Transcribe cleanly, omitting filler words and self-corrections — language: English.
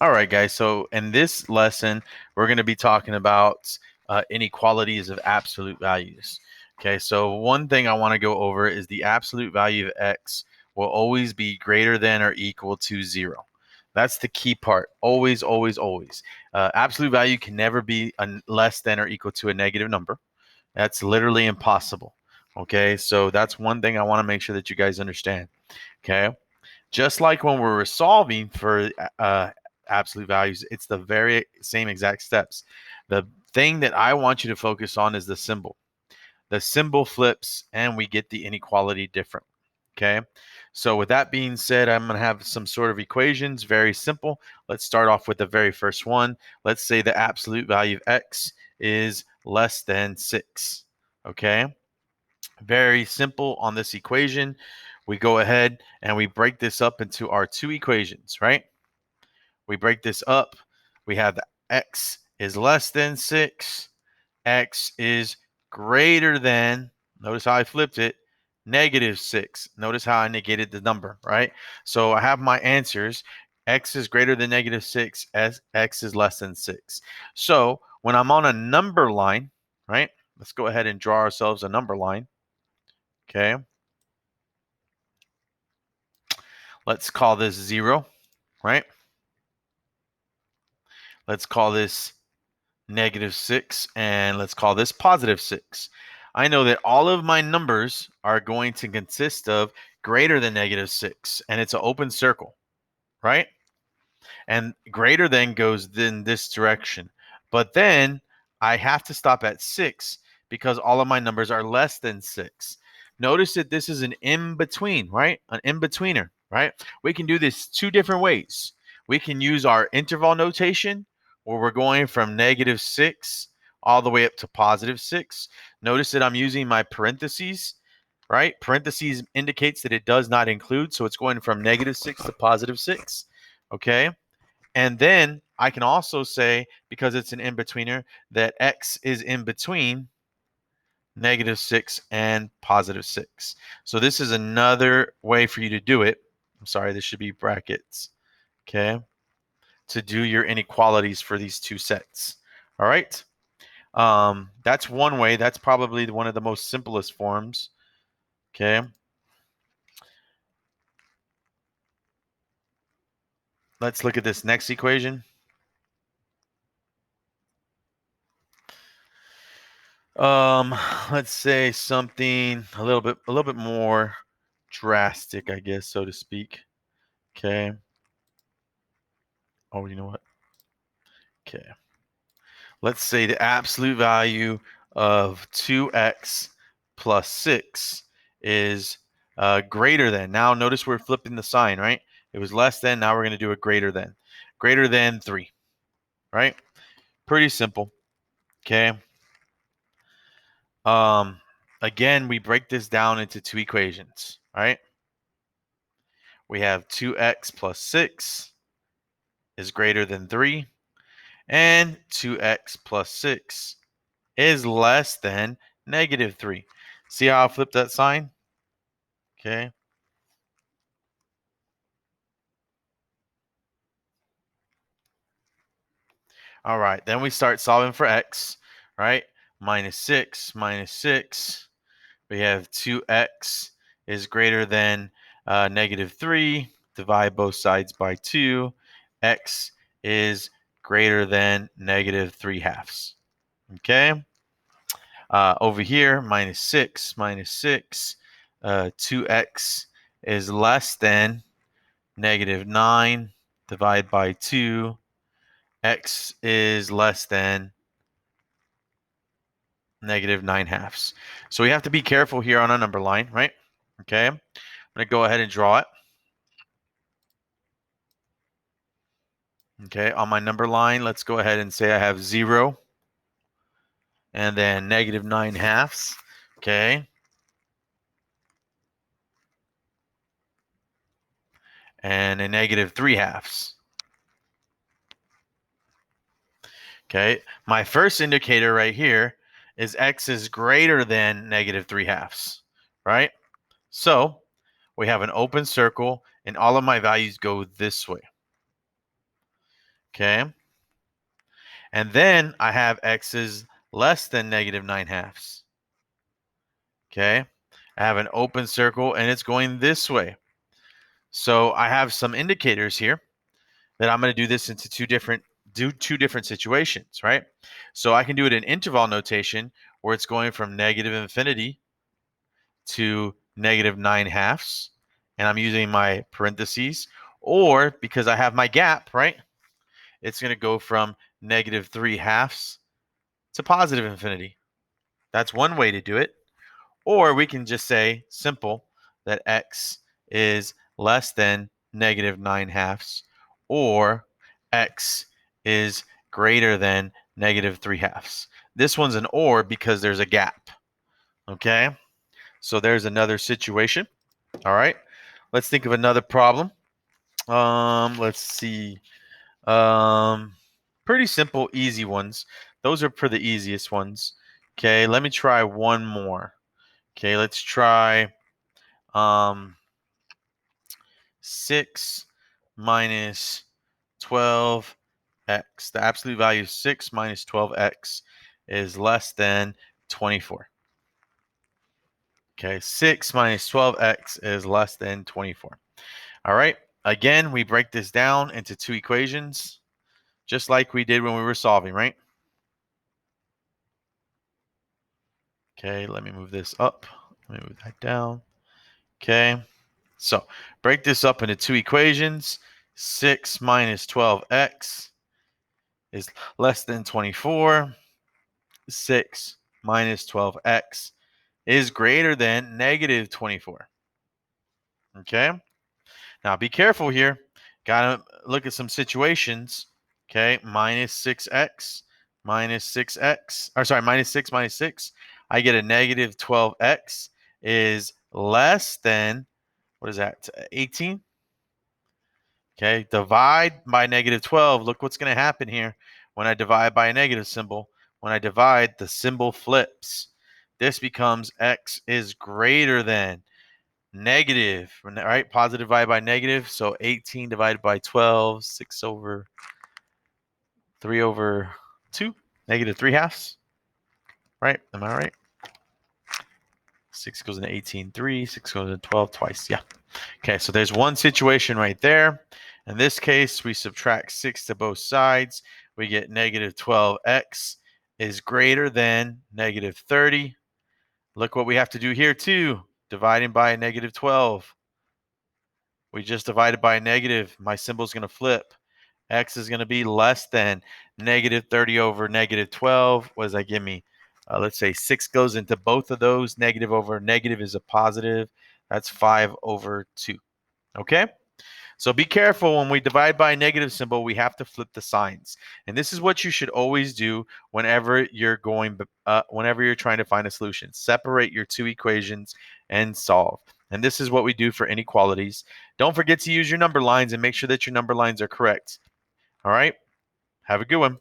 All right, guys. So in this lesson, we're going to be talking about inequalities of absolute values. Okay, so one thing I want to go over is the absolute value of x will always be greater than or equal to 0. That's the key part. Always, always, always. Absolute value can never be less than or equal to a negative number. That's literally impossible. Okay, so that's one thing I want to make sure that you guys understand. Okay. Just like when we're solving for absolute values, it's the very same exact steps. The thing that I want you to focus on is the symbol. The symbol flips and we get the inequality different. Okay. So with that being said, I'm going to have some sort of equations, very simple. Let's start off with the very first one. Let's say the absolute value of x is less than 6. Okay. Very simple on this equation. We go ahead and we break this up into our two equations, right? We break this up. We have the x is less than 6. X is greater than, notice how I flipped it, negative 6. Notice how I negated the number, right? So I have my answers. X is greater than negative 6. X is less than 6. So when I'm on a number line, right? Let's go ahead and draw ourselves a number line. Okay. Let's call this 0, right? Let's call this negative 6, and let's call this positive 6. I know that all of my numbers are going to consist of greater than negative 6, and it's an open circle, right? And greater than goes in this direction. But then I have to stop at 6 because all of my numbers are less than 6. Notice that this is an in-between, right? An in-betweener, right? We can do this two different ways. We can use our interval notation where we're going from negative 6 all the way up to positive 6. Notice that I'm using my parentheses, right? Parentheses indicates that it does not include, so it's going from negative 6 to positive 6, okay? And then I can also say, because it's an in-betweener, that x is in between negative 6 and positive 6. So this is another way for you to do it. I'm sorry, this should be brackets, okay, to do your inequalities for these two sets. All right. That's one way. That's probably one of the most simplest forms. Okay. Let's look at this next equation. Um, let's say something a little bit more drastic, I guess, so to speak. Okay. Oh, you know what? Okay. Let's say the absolute value of 2x plus 6 is greater than. Now, notice we're flipping the sign, right? It was less than. Now we're going to do a greater than. Greater than 3, right? Pretty simple. Okay. Um, again, we break this down into two equations, right? We have 2x plus 6 is greater than 3, and 2x plus 6 is less than negative 3. See how I flipped that sign? Okay. All right, then we start solving for x, right? Minus 6, minus 6. We have 2x is greater than negative 3. Divide both sides by 2. X is greater than negative 3 halves. Okay. Over here, minus 6, minus 6. 2x is less than negative 9. Divide by 2. X is less than negative 9 halves. So we have to be careful here on a number line, right? Okay. I'm going to go ahead and draw it. Okay. On my number line, let's go ahead and say I have 0 and then negative 9 halves. Okay. And a negative 3 halves. Okay. My first indicator right here is x is greater than negative 3 halves, right? So we have an open circle and all of my values go this way. Okay. And then I have x is less than negative 9 halves. Okay. I have an open circle and it's going this way. So I have some indicators here that I'm going to do this into two different situations, right? So I can do it in interval notation where it's going from negative infinity to negative 9 halves, and I'm using my parentheses, or because I have my gap, right? It's going to go from negative 3 halves to positive infinity. That's one way to do it. Or we can just say simple that x is less than negative 9 halves, or x is greater than negative 3 halves. This one's an or because there's a gap. Okay, so there's another situation. All right, let's think of another problem. Let's see. Pretty simple, easy ones. Those are for the easiest ones. Okay, let me try one more. Okay, let's try 6 minus 12x. The absolute value of 6 minus 12x is less than 24. Okay, 6 minus 12x is less than 24. All right, again, we break this down into two equations, just like we did when we were solving, right? Okay, let me move this up. Let me move that down. Okay, so break this up into two equations. 6 minus 12x is less than 24. 6 minus 12x is greater than negative 24. Okay, now be careful here. Got to look at some situations. Okay, minus 6x minus 6x, or sorry, minus 6 minus 6. I get a negative 12x is less than, what is that, 18? Okay, divide by negative 12. Look what's going to happen here when I divide by a negative symbol. When I divide, the symbol flips. This becomes x is greater than negative, right? Positive divided by negative. So 18 divided by 12, 6 over 3 over 2, negative 3 halves, right? Am I right? 6 goes into 18, 3, 6 goes into 12 twice. Yeah. Okay, so there's one situation right there. In this case, we subtract 6 to both sides. We get negative 12x is greater than negative 30. Look what we have to do here too. Dividing by a negative 12. We just divided by a negative. My symbol is going to flip. X is going to be less than negative 30 over negative 12. What does that give me? Let's say 6 goes into both of those. Negative over negative is a positive. That's 5 over 2. Okay? So be careful when we divide by a negative symbol, we have to flip the signs. And this is what you should always do whenever you're trying to find a solution. Separate your two equations and solve. And this is what we do for inequalities. Don't forget to use your number lines and make sure that your number lines are correct. All right? Have a good one.